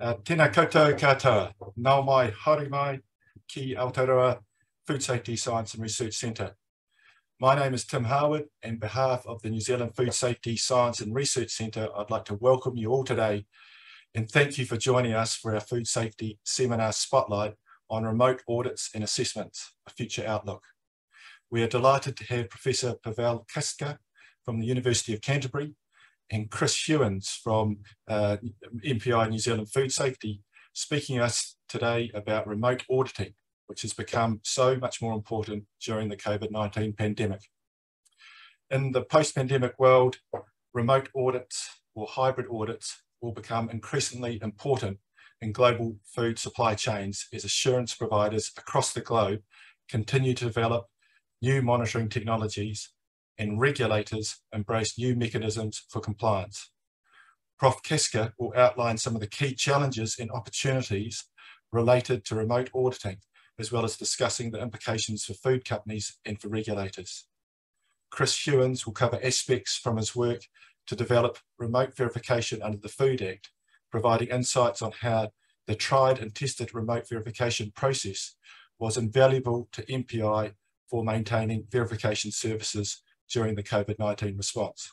Tēnā koutou katoa, nau mai haere mai ki Aotearoa Food Safety Science and Research Centre. My name is Tim Harwood. On behalf of the New Zealand Food Safety Science and Research Centre, I'd like to welcome you all today and thank you for joining us for our Food Safety Seminar Spotlight on Remote Audits and Assessments, a Future Outlook. We are delighted to have Professor Pavel Castka from the University of Canterbury and Chris Hewins from MPI New Zealand Food Safety speaking to us today about remote auditing, which has become so much more important during the COVID-19 pandemic. In the post-pandemic world, remote audits or hybrid audits will become increasingly important in global food supply chains as assurance providers across the globe continue to develop new monitoring technologies and regulators embrace new mechanisms for compliance. Prof. Castka will outline some of the key challenges and opportunities related to remote auditing, as well as discussing the implications for food companies and for regulators. Chris Hewins will cover aspects from his work to develop remote verification under the Food Act, providing insights on how the tried and tested remote verification process was invaluable to MPI for maintaining verification services during the COVID-19 response.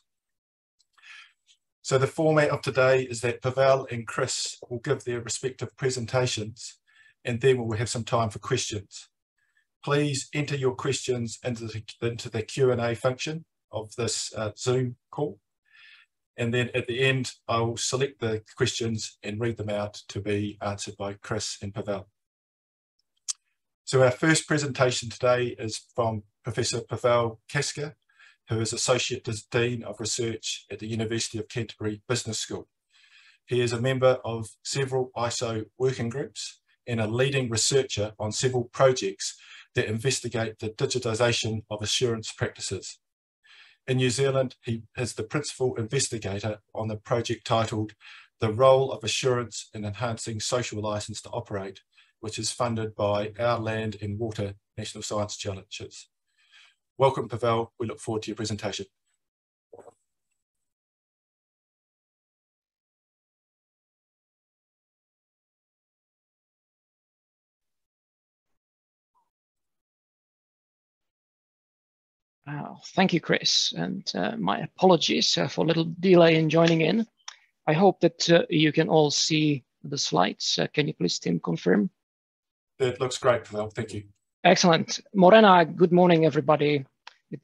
So the format of today is that Pavel and Chris will give their respective presentations and then we'll have some time for questions. Please enter your questions into the Q&A function of this Zoom call. And then at the end, I will select the questions and read them out to be answered by Chris and Pavel. So our first presentation today is from Professor Pavel Castka, who is Associate Dean of Research at the University of Canterbury Business School. He is a member of several ISO working groups and a leading researcher on several projects that investigate the digitisation of assurance practices. In New Zealand, he is the principal investigator on the project titled The Role of Assurance in Enhancing Social Licence to Operate, which is funded by Our Land and Water National Science Challenges. Welcome, Pavel. We look forward to your presentation. Thank you, Chris, and my apologies for a little delay in joining in. I hope that you can all see the slides. Can you please, Tim, confirm? It looks great, Pavel. Thank you. Excellent. Morena, good morning, everybody.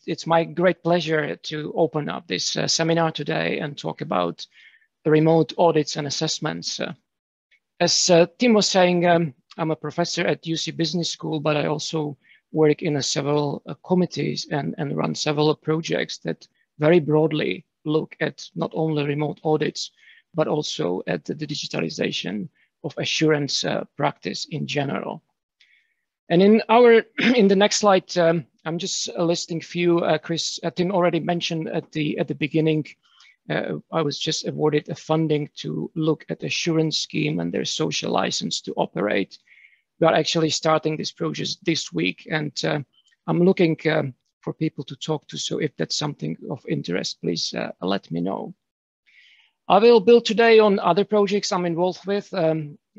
It's my great pleasure to open up this seminar today and talk about the remote audits and assessments. As Tim was saying, I'm a professor at UC Business School, but I also work in several committees and run several projects that very broadly look at not only remote audits, but also at the digitalization of assurance practice in general. And in the next slide, I'm just listing few. Tim already mentioned at the beginning. I was just awarded a funding to look at assurance scheme and their social license to operate. We are actually starting this project this week, and I'm looking for people to talk to. So if that's something of interest, please let me know. I will build today on other projects I'm involved with.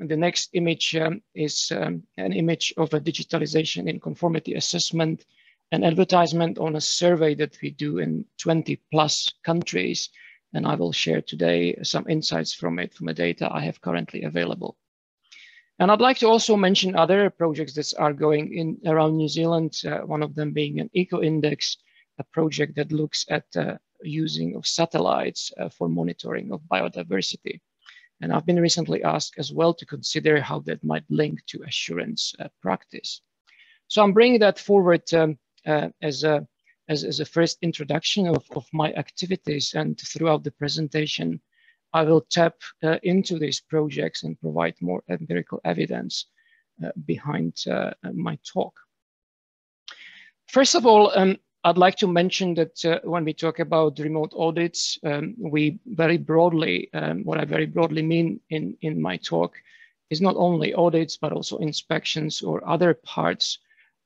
The next image is an image of a digitalization in conformity assessment and advertisement on a survey that we do in 20+ countries. And I will share today some insights from it, from the data I have currently available. And I'd like to also mention other projects that are going in around New Zealand, one of them being an eco-index, a project that looks at using of satellites for monitoring of biodiversity. And I've been recently asked as well to consider how that might link to assurance practice. So I'm bringing that forward as a first introduction of my activities, and throughout the presentation, I will tap into these projects and provide more empirical evidence behind my talk. First of all, I'd like to mention that when we talk about remote audits, we very broadly, what I very broadly mean in my talk is not only audits, but also inspections or other parts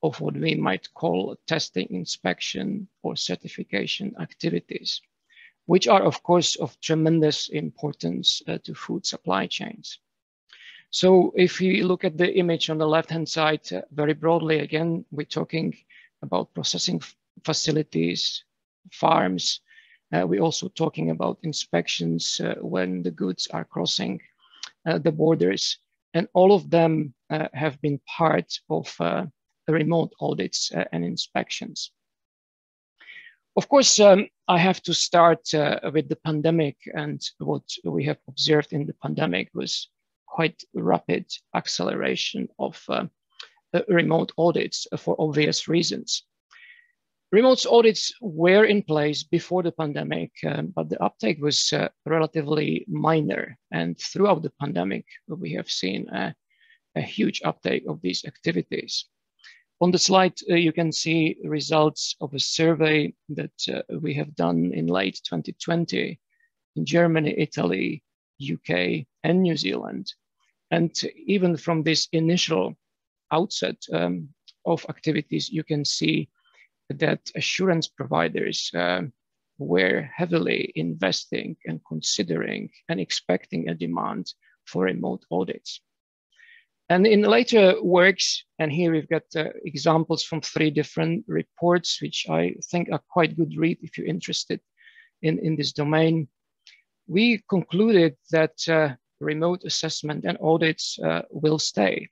of what we might call testing, inspection, or certification activities, which are of course of tremendous importance to food supply chains. So if you look at the image on the left-hand side, very broadly, again, we're talking about processing facilities, farms. We're also talking about inspections when the goods are crossing the borders. And all of them have been part of remote audits and inspections. Of course, I have to start with the pandemic, and what we have observed in the pandemic was quite rapid acceleration of remote audits for obvious reasons. Remote audits were in place before the pandemic, but the uptake was relatively minor. And throughout the pandemic, we have seen a huge uptake of these activities. On the slide, you can see results of a survey that we have done in late 2020 in Germany, Italy, UK, and New Zealand. And even from this initial outset of activities, you can see that assurance providers were heavily investing and considering and expecting a demand for remote audits. And in later works, and here we've got examples from 3 different reports, which I think are quite good read if you're interested in this domain, we concluded that remote assessment and audits will stay.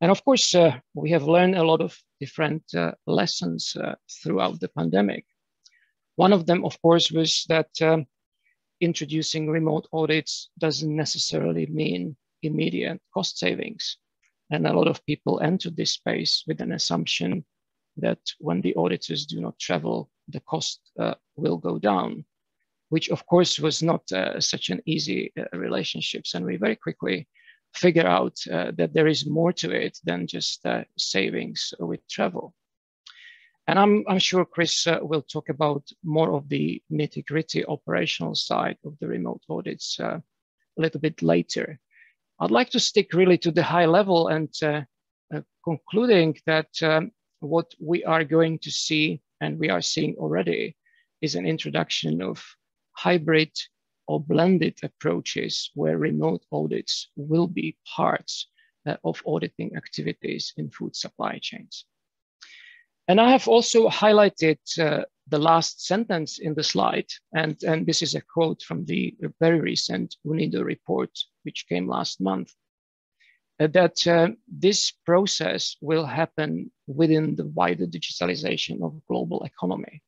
And of course, we have learned a lot of different lessons throughout the pandemic. One of them, of course, was that introducing remote audits doesn't necessarily mean immediate cost savings. And a lot of people entered this space with an assumption that when the auditors do not travel, the cost will go down, which of course was not such an easy relationship. And we very quickly figure out that there is more to it than just savings with travel. And I'm sure Chris will talk about more of the nitty-gritty operational side of the remote audits a little bit later. I'd like to stick really to the high level and concluding that what we are going to see, and we are seeing already, is an introduction of hybrid or blended approaches where remote audits will be parts of auditing activities in food supply chains. And I have also highlighted the last sentence in the slide, and this is a quote from the very recent UNIDO report, which came last month, that this process will happen within the wider digitalization of global economy.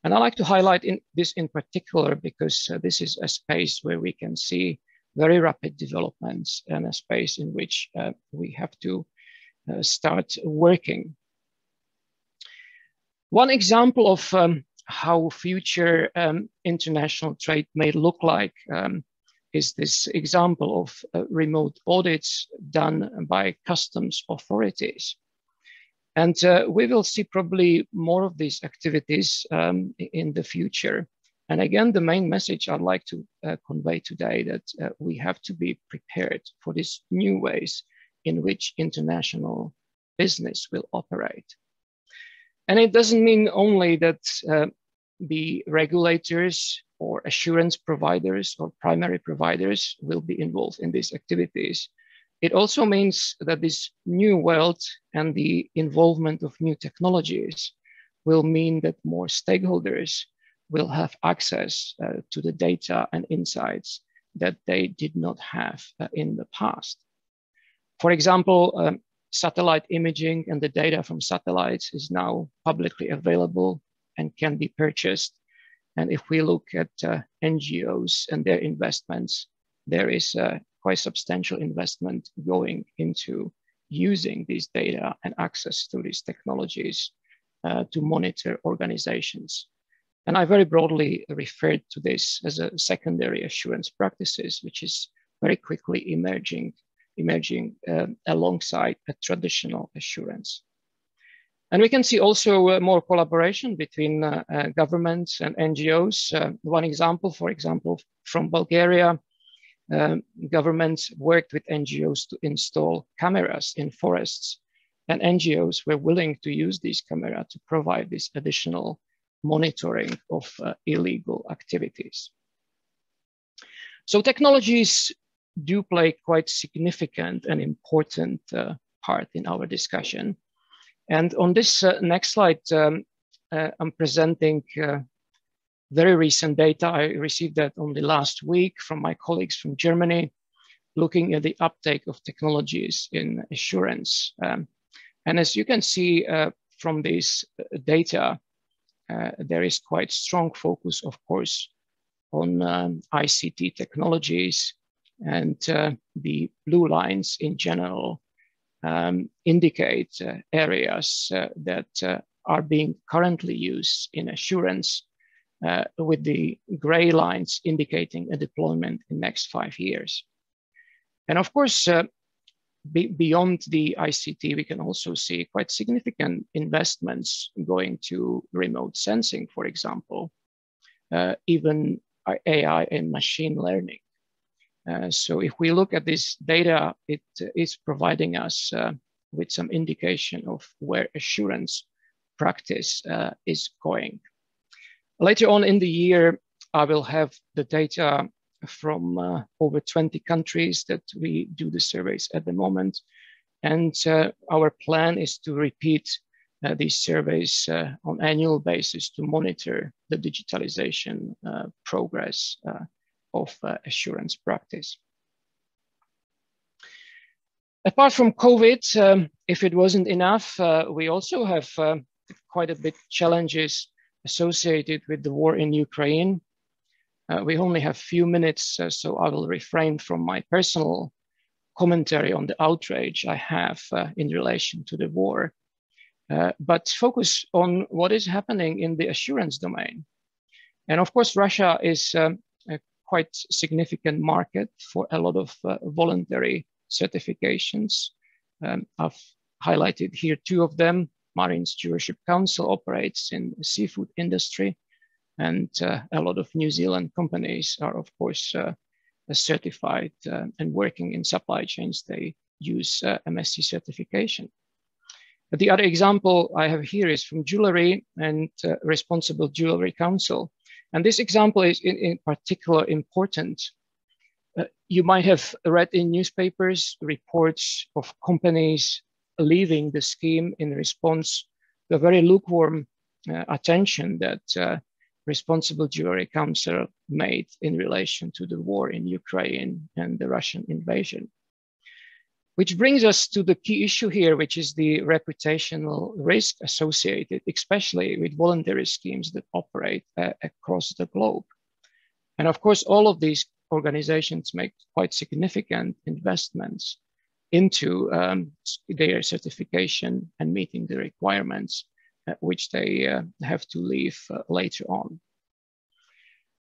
And I like to highlight this in particular because this is a space where we can see very rapid developments and a space in which we have to start working. One example of how future international trade may look like is this example of remote audits done by customs authorities. And we will see probably more of these activities in the future. And again, the main message I'd like to convey today that we have to be prepared for these new ways in which international business will operate. And it doesn't mean only that the regulators or assurance providers or primary providers will be involved in these activities. It also means that this new world and the involvement of new technologies will mean that more stakeholders will have access to the data and insights that they did not have in the past. For example, satellite imaging and the data from satellites is now publicly available and can be purchased. And if we look at NGOs and their investments, there is a quite substantial investment going into using these data and access to these technologies to monitor organizations. And I very broadly referred to this as a secondary assurance practices, which is very quickly emerging alongside a traditional assurance. And we can see also more collaboration between governments and NGOs. One example, for example, from Bulgaria, governments worked with NGOs to install cameras in forests, and NGOs were willing to use these cameras to provide this additional monitoring of illegal activities. So technologies do play quite significant and important part in our discussion. And on this next slide, I'm presenting very recent data. I received that only last week from my colleagues from Germany, looking at the uptake of technologies in assurance. And as you can see from this data, there is quite strong focus, of course, on ICT technologies, and the blue lines in general indicate areas that are being currently used in assurance, with the gray lines indicating a deployment in the next 5 years. And of course, beyond the ICT, we can also see quite significant investments going to remote sensing, for example, even AI and machine learning. So if we look at this data, it is providing us with some indication of where assurance practice is going. Later on in the year, I will have the data from over 20 countries that we do the surveys at the moment. And our plan is to repeat these surveys on annual basis to monitor the digitalization progress of assurance practice. Apart from COVID, if it wasn't enough, we also have quite a bit challenges associated with the war in Ukraine. We only have few minutes, so I will refrain from my personal commentary on the outrage I have in relation to the war, but focus on what is happening in the assurance domain. And of course, Russia is a quite significant market for a lot of voluntary certifications. I've highlighted here 2 of them. Marine Stewardship Council operates in the seafood industry, and a lot of New Zealand companies are, of course, certified and working in supply chains. They use MSc certification. But the other example I have here is from jewelry and Responsible Jewelry Council. And this example is in particular important. You might have read in newspapers reports of companies leaving the scheme in response to a very lukewarm attention that Responsible Jewelry Council made in relation to the war in Ukraine and the Russian invasion. Which brings us to the key issue here, which is the reputational risk associated, especially with voluntary schemes that operate across the globe. And of course, all of these organizations make quite significant investments into their certification and meeting the requirements which they have to leave later on.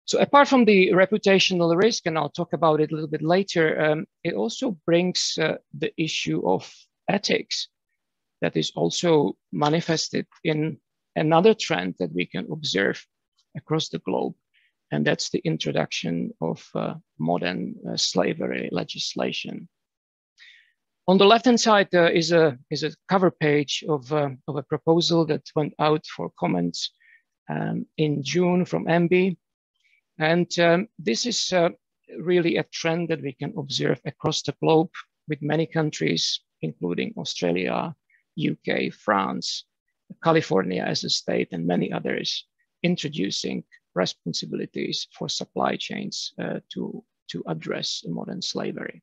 So apart from the reputational risk, and I'll talk about it a little bit later, it also brings the issue of ethics that is also manifested in another trend that we can observe across the globe, and that's the introduction of modern slavery legislation. On the left-hand side is a cover page of a proposal that went out for comments in June from MB. And this is really a trend that we can observe across the globe with many countries, including Australia, UK, France, California as a state, and many others, introducing responsibilities for supply chains to address modern slavery.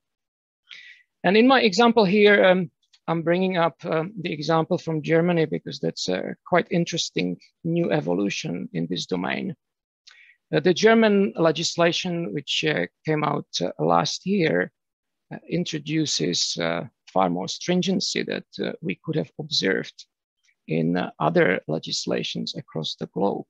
And in my example here, I'm bringing up the example from Germany because that's a quite interesting new evolution in this domain. The German legislation, which came out last year, introduces far more stringency that we could have observed in other legislations across the globe.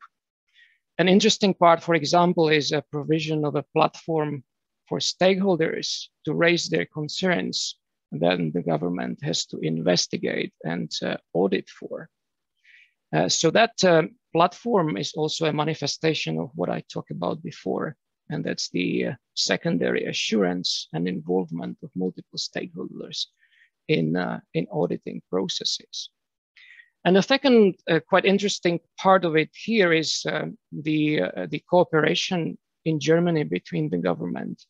An interesting part, for example, is a provision of a platform for stakeholders to raise their concerns, and then the government has to investigate and audit for. So that platform is also a manifestation of what I talked about before, and that's the secondary assurance and involvement of multiple stakeholders in auditing processes. And the second quite interesting part of it here is the cooperation in Germany between the government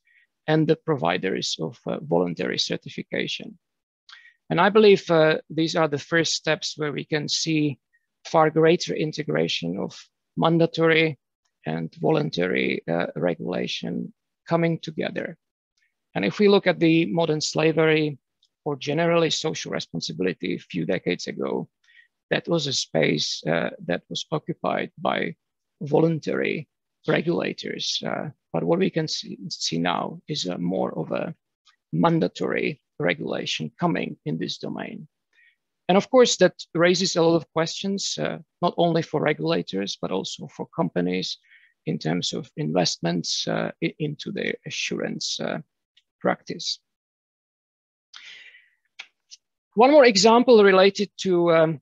and the providers of voluntary certification. And I believe these are the first steps where we can see far greater integration of mandatory and voluntary regulation coming together. And if we look at the modern slavery or generally social responsibility a few decades ago, that was a space that was occupied by voluntary regulators. But what we can see now is more of a mandatory regulation coming in this domain. And of course, that raises a lot of questions, not only for regulators, but also for companies in terms of investments into their assurance practice. One more example related to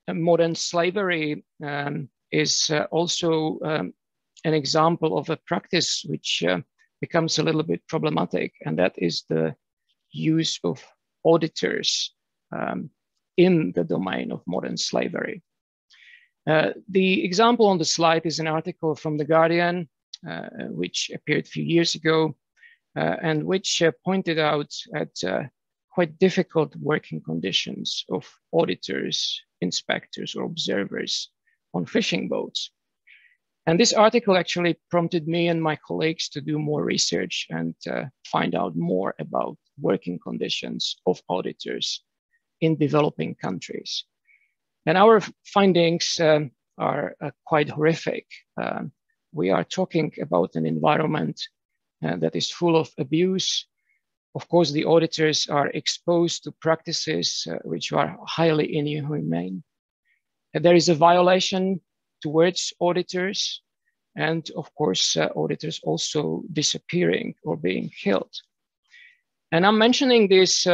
modern slavery is also an example of a practice which becomes a little bit problematic, and that is the use of auditors in the domain of modern slavery. The example on the slide is an article from The Guardian, which appeared a few years ago, and which pointed out at quite difficult working conditions of auditors, inspectors, or observers on fishing boats. And this article actually prompted me and my colleagues to do more research and find out more about working conditions of auditors in developing countries. And our findings are quite horrific. We are talking about an environment that is full of abuse. Of course, the auditors are exposed to practices which are highly inhumane. There is a violation towards auditors, and of course, auditors also disappearing or being killed. And I'm mentioning this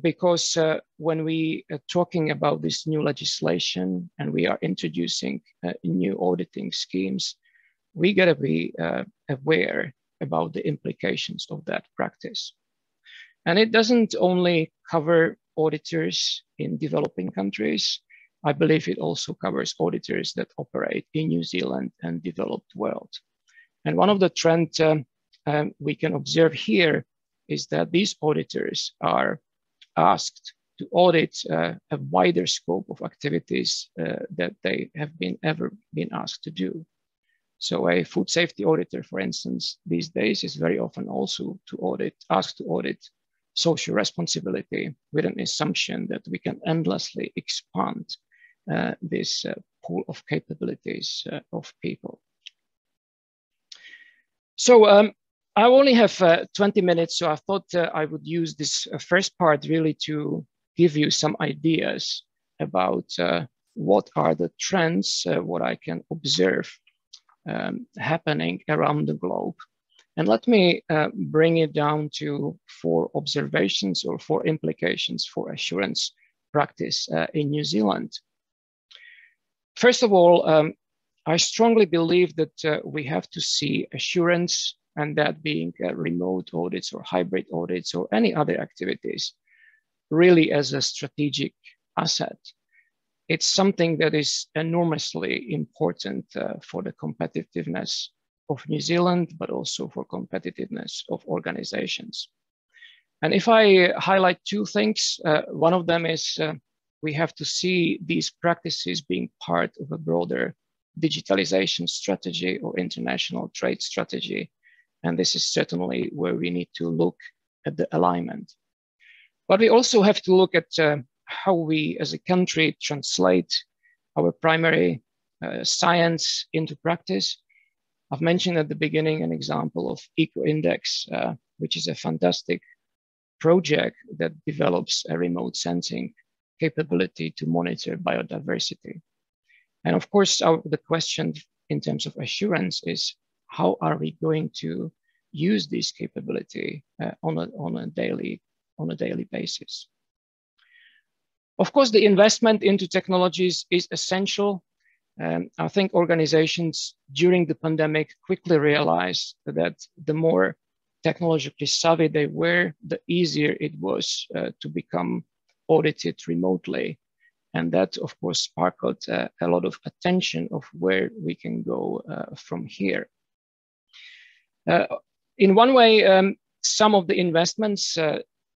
because when we are talking about this new legislation and we are introducing new auditing schemes, we gotta be aware about the implications of that practice. And it doesn't only cover auditors in developing countries. I believe it also covers auditors that operate in New Zealand and developed world. And one of the trends we can observe here is that these auditors are asked to audit a wider scope of activities that they have ever been asked to do. So a food safety auditor, for instance, these days is very often also asked to audit social responsibility with an assumption that we can endlessly expand this pool of capabilities of people. So I only have 20 minutes, so I thought I would use this first part really to give you some ideas about what are the trends, what I can observe happening around the globe. And let me bring it down to 4 observations or 4 implications for assurance practice in New Zealand. First of all, I strongly believe that we have to see assurance, and that being remote audits or hybrid audits or any other activities, really as a strategic asset. It's something that is enormously important for the competitiveness of New Zealand, but also for competitiveness of organizations. And if I highlight 2 things, one of them is we have to see these practices being part of a broader digitalization strategy or international trade strategy. And this is certainly where we need to look at the alignment. But we also have to look at how we as a country translate our primary science into practice. I've mentioned at the beginning an example of Eco-Index, which is a fantastic project that develops a remote sensing capability to monitor biodiversity. And of course, the question in terms of assurance is, how are we going to use this capability on a daily basis? Of course, the investment into technologies is essential. I think organizations during the pandemic quickly realized that the more technologically savvy they were, the easier it was to become audited remotely. And that, of course, sparkled a lot of attention of where we can go from here. In one way, some of the investments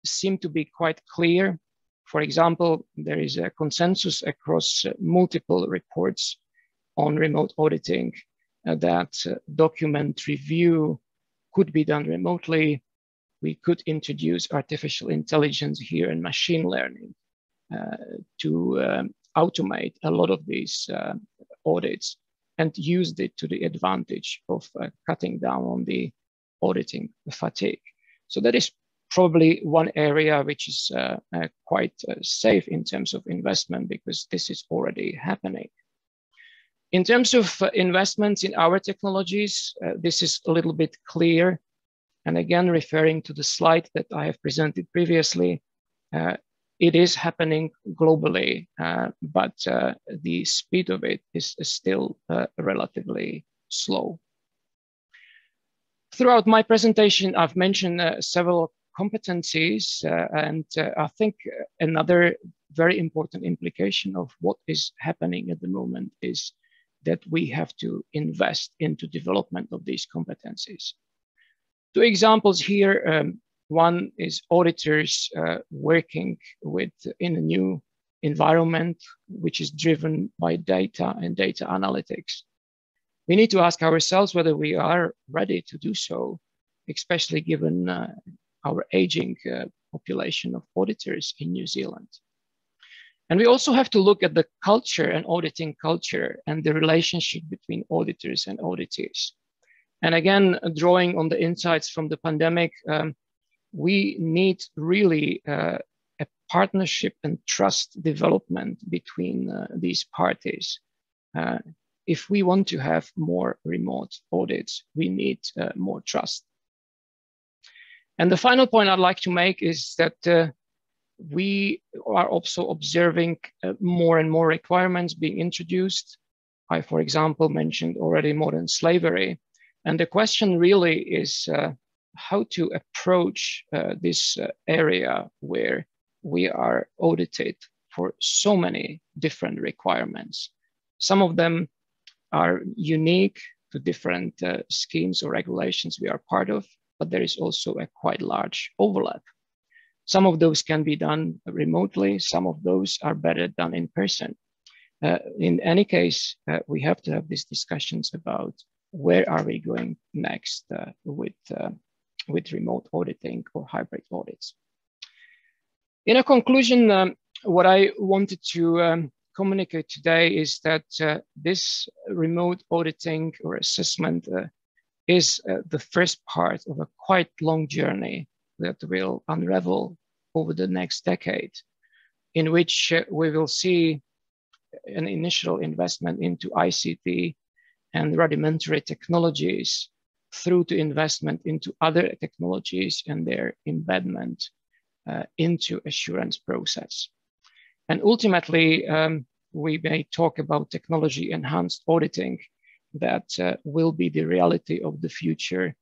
seem to be quite clear. For example, there is a consensus across multiple reports on remote auditing that document review could be done remotely. We could introduce artificial intelligence here and machine learning to automate a lot of these audits and use it to the advantage of cutting down on the auditing fatigue. So that is probably one area which is quite safe in terms of investment, because this is already happening. In terms of investments in our technologies, this is a little bit clear. And again, referring to the slide that I have presented previously, it is happening globally, but the speed of it is still relatively slow. Throughout my presentation, I've mentioned several competencies, and I think another very important implication of what is happening at the moment is that we have to invest into development of these competencies. Two examples here. One is auditors working in a new environment, which is driven by data and data analytics. We need to ask ourselves whether we are ready to do so, especially given our aging population of auditors in New Zealand. And we also have to look at the culture and auditing culture and the relationship between auditors and auditees. And again, drawing on the insights from the pandemic, we need really a partnership and trust development between these parties. If we want to have more remote audits, we need more trust. And the final point I'd like to make is that we are also observing more and more requirements being introduced. I, for example, mentioned already modern slavery. And the question really is how to approach this area where we are audited for so many different requirements. Some of them are unique to different schemes or regulations we are part of, but there is also a quite large overlap. Some of those can be done remotely. Some of those are better done in person. In any case, we have to have these discussions about where are we going next with remote auditing or hybrid audits. In a conclusion, what I wanted to communicate today is that this remote auditing or assessment is the first part of a quite long journey that will unravel over the next decade, in which we will see an initial investment into ICT and rudimentary technologies through to investment into other technologies and their embedment into assurance process. And ultimately, we may talk about technology-enhanced auditing that will be the reality of the future.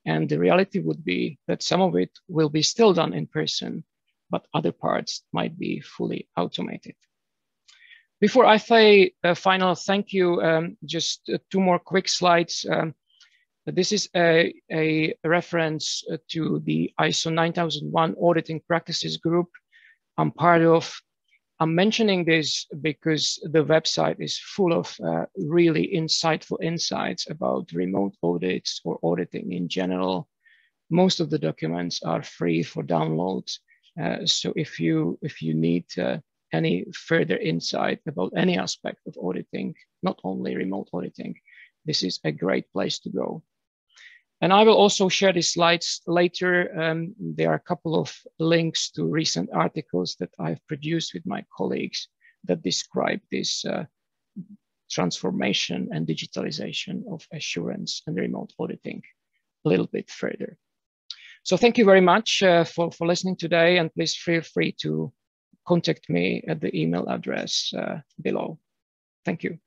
And the reality would be that some of it will be still done in person, but other parts might be fully automated. Before I say a final thank you, just two more quick slides. This is a reference to the ISO 9001 Auditing Practices Group I'm part of. I'm mentioning this because the website is full of really insightful insights about remote audits or auditing in general. Most of the documents are free for download. So if you need any further insight about any aspect of auditing, not only remote auditing, this is a great place to go. And I will also share these slides later. There are a couple of links to recent articles that I've produced with my colleagues that describe this transformation and digitalization of assurance and remote auditing a little bit further. So thank you very much for listening today, and please feel free to contact me at the email address below. Thank you.